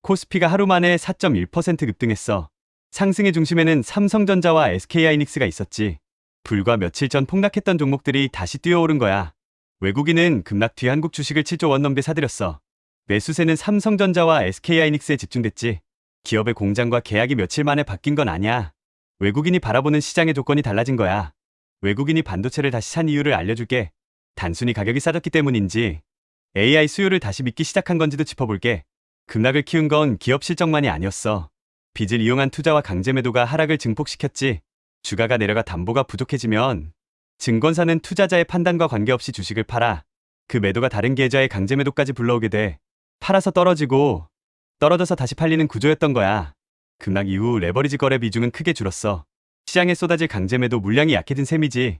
코스피가 하루 만에 4.1% 급등했어. 상승의 중심에는 삼성전자와 SK하이닉스가 있었지. 불과 며칠 전 폭락했던 종목들이 다시 뛰어오른 거야. 외국인은 급락 뒤 한국 주식을 7조 원 넘게 사들였어. 매수세는 삼성전자와 SK하이닉스에 집중됐지. 기업의 공장과 계약이 며칠 만에 바뀐 건 아니야. 외국인이 바라보는 시장의 조건이 달라진 거야. 외국인이 반도체를 다시 산 이유를 알려줄게. 단순히 가격이 싸졌기 때문인지 AI 수요를 다시 믿기 시작한 건지도 짚어볼게. 급락을 키운 건 기업 실적만이 아니었어. 빚을 이용한 투자와 강제 매도가 하락을 증폭시켰지. 주가가 내려가 담보가 부족해지면 증권사는 투자자의 판단과 관계없이 주식을 팔아. 그 매도가 다른 계좌의 강제 매도까지 불러오게 돼. 팔아서 떨어지고 떨어져서 다시 팔리는 구조였던 거야. 급락 이후 레버리지 거래 비중은 크게 줄었어. 시장에 쏟아질 강제 매도 물량이 약해진 셈이지.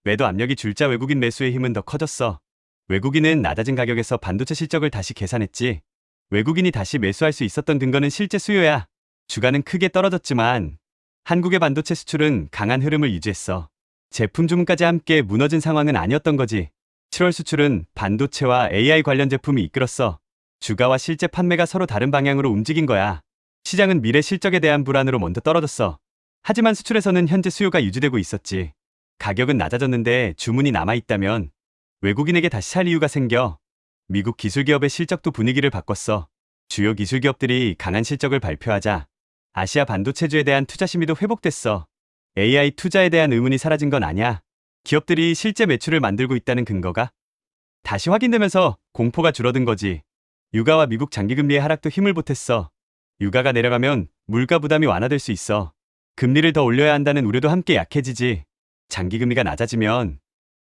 매도 압력이 줄자 외국인 매수의 힘은 더 커졌어. 외국인은 낮아진 가격에서 반도체 실적을 다시 계산했지. 외국인이 다시 매수할 수 있었던 근거는 실제 수요야. 주가는 크게 떨어졌지만 한국의 반도체 수출은 강한 흐름을 유지했어. 제품 주문까지 함께 무너진 상황은 아니었던 거지. 7월 수출은 반도체와 AI 관련 제품이 이끌었어. 주가와 실제 판매가 서로 다른 방향으로 움직인 거야. 시장은 미래 실적에 대한 불안으로 먼저 떨어졌어. 하지만 수출에서는 현재 수요가 유지되고 있었지. 가격은 낮아졌는데 주문이 남아있다면 외국인에게 다시 살 이유가 생겨. 미국 기술기업의 실적도 분위기를 바꿨어. 주요 기술기업들이 강한 실적을 발표하자 아시아 반도체주에 대한 투자 심리도 회복됐어. AI 투자에 대한 의문이 사라진 건 아니야. 기업들이 실제 매출을 만들고 있다는 근거가 다시 확인되면서 공포가 줄어든 거지. 유가와 미국 장기금리의 하락도 힘을 보탰어. 유가가 내려가면 물가 부담이 완화될 수 있어. 금리를 더 올려야 한다는 우려도 함께 약해지지. 장기금리가 낮아지면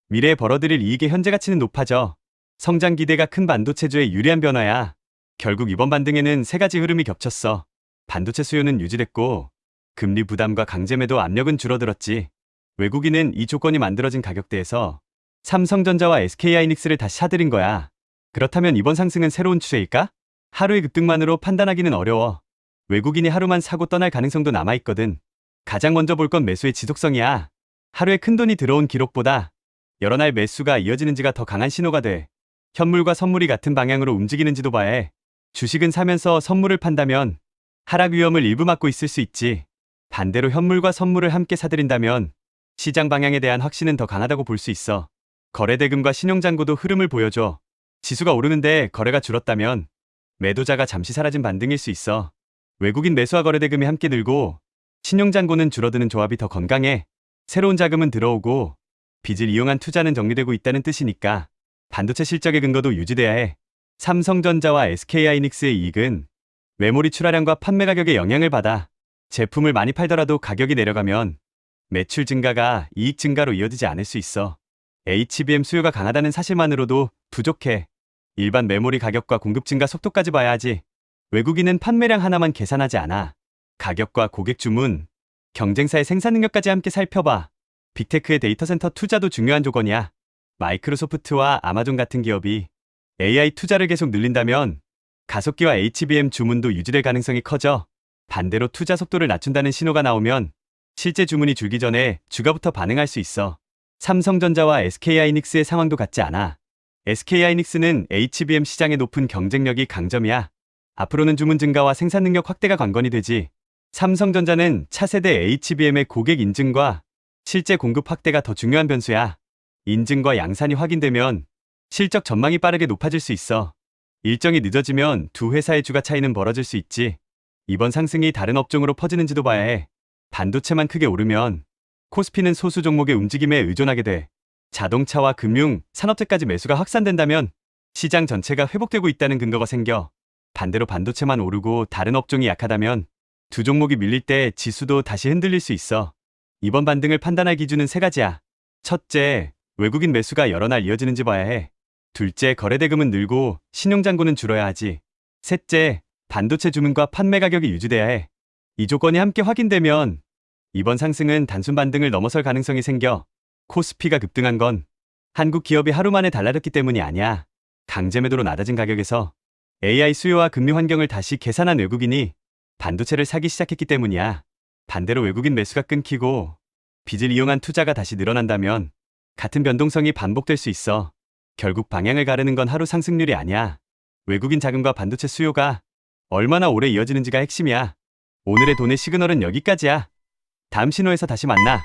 미래에 벌어들일 이익의 현재 가치는 높아져. 성장 기대가 큰 반도체주에 유리한 변화야. 결국 이번 반등에는 세 가지 흐름이 겹쳤어. 반도체 수요는 유지됐고 금리 부담과 강제 매도 압력은 줄어들었지. 외국인은 이 조건이 만들어진 가격대에서 삼성전자와 SK하이닉스를 다시 사들인 거야. 그렇다면 이번 상승은 새로운 추세일까? 하루의 급등만으로 판단하기는 어려워. 외국인이 하루만 사고 떠날 가능성도 남아있거든. 가장 먼저 볼 건 매수의 지속성이야. 하루에 큰돈이 들어온 기록보다 여러 날 매수가 이어지는지가 더 강한 신호가 돼. 현물과 선물이 같은 방향으로 움직이는지도 봐야 해. 주식은 사면서 선물을 판다면 하락 위험을 일부 막고 있을 수 있지. 반대로 현물과 선물을 함께 사들인다면 시장 방향에 대한 확신은 더 강하다고 볼 수 있어. 거래대금과 신용잔고도 흐름을 보여줘. 지수가 오르는데 거래가 줄었다면 매도자가 잠시 사라진 반등일 수 있어. 외국인 매수와 거래대금이 함께 늘고 신용잔고는 줄어드는 조합이 더 건강해. 새로운 자금은 들어오고 빚을 이용한 투자는 정리되고 있다는 뜻이니까 반도체 실적의 근거도 유지돼야 해. 삼성전자와 SK하이닉스의 이익은 메모리 출하량과 판매 가격에 영향을 받아. 제품을 많이 팔더라도 가격이 내려가면 매출 증가가 이익 증가로 이어지지 않을 수 있어. HBM 수요가 강하다는 사실만으로도 부족해. 일반 메모리 가격과 공급 증가 속도까지 봐야 하지. 외국인은 판매량 하나만 계산하지 않아. 가격과 고객 주문, 경쟁사의 생산 능력까지 함께 살펴봐. 빅테크의 데이터 센터 투자도 중요한 조건이야. 마이크로소프트와 아마존 같은 기업이 AI 투자를 계속 늘린다면 가속기와 HBM 주문도 유지될 가능성이 커져. 반대로 투자 속도를 낮춘다는 신호가 나오면 실제 주문이 줄기 전에 주가부터 반응할 수 있어. 삼성전자와 SK하이닉스의 상황도 같지 않아. SK하이닉스는 HBM 시장의 높은 경쟁력이 강점이야. 앞으로는 주문 증가와 생산 능력 확대가 관건이 되지. 삼성전자는 차세대 HBM의 고객 인증과 실제 공급 확대가 더 중요한 변수야. 인증과 양산이 확인되면 실적 전망이 빠르게 높아질 수 있어. 일정이 늦어지면 두 회사의 주가 차이는 벌어질 수 있지. 이번 상승이 다른 업종으로 퍼지는지도 봐야 해. 반도체만 크게 오르면 코스피는 소수 종목의 움직임에 의존하게 돼. 자동차와 금융, 산업재까지 매수가 확산된다면 시장 전체가 회복되고 있다는 근거가 생겨. 반대로 반도체만 오르고 다른 업종이 약하다면 두 종목이 밀릴 때 지수도 다시 흔들릴 수 있어. 이번 반등을 판단할 기준은 세 가지야. 첫째, 외국인 매수가 여러 날 이어지는지 봐야 해. 둘째, 거래대금은 늘고 신용잔고는 줄어야 하지. 셋째, 반도체 주문과 판매 가격이 유지돼야 해. 이 조건이 함께 확인되면 이번 상승은 단순 반등을 넘어설 가능성이 생겨. 코스피가 급등한 건 한국 기업이 하루 만에 달라졌기 때문이 아니야. 강제 매도로 낮아진 가격에서 AI 수요와 금리 환경을 다시 계산한 외국인이 반도체를 사기 시작했기 때문이야. 반대로 외국인 매수가 끊기고 빚을 이용한 투자가 다시 늘어난다면 같은 변동성이 반복될 수 있어. 결국 방향을 가르는 건 하루 상승률이 아니야. 외국인 자금과 반도체 수요가 얼마나 오래 이어지는지가 핵심이야. 오늘의 돈의 시그널은 여기까지야. 다음 신호에서 다시 만나.